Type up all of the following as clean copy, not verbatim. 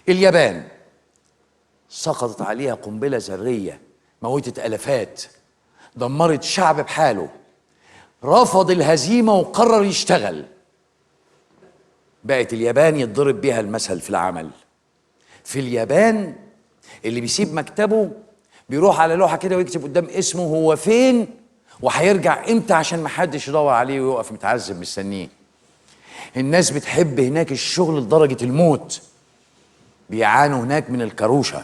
اليابان سقطت عليها قنبلة ذرية موتت آلافات، دمرت شعب بحاله، رفض الهزيمة وقرر يشتغل. بقت اليابان يتضرب بيها المثل في العمل. في اليابان اللي بيسيب مكتبه بيروح على لوحة كده ويكتب قدام اسمه هو فين وهيرجع امتى عشان محدش يدور عليه ويقف متعذب مستنيه. الناس بتحب هناك الشغل لدرجة الموت. بيعانوا هناك من الكروشة.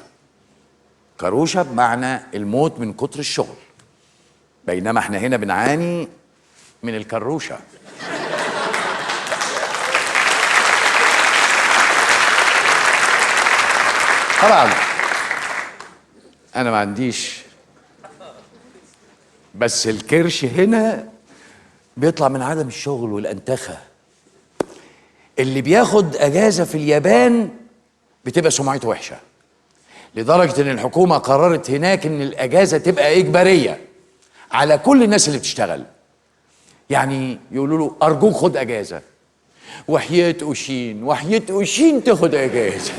كروشة بمعنى الموت من كتر الشغل، بينما احنا هنا بنعاني من الكروشة. طبعا انا ما عنديش، بس الكرش هنا بيطلع من عدم الشغل والانتخة. اللي بياخد اجازة في اليابان بتبقى سمعته وحشة، لدرجة ان الحكومة قررت هناك ان الاجازة تبقى اجبارية على كل الناس اللي بتشتغل. يعني يقولوا له ارجوك خد اجازة، وحياة أوشين وحياة أوشين تاخد اجازة.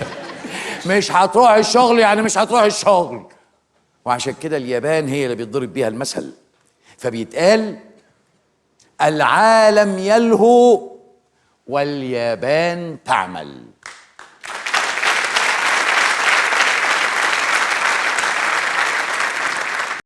مش هتروح الشغل يعني مش هتروح الشغل. وعشان كده اليابان هي اللي بيتضرب بيها المثل، فبيتقال العالم يلهو واليابان تعمل.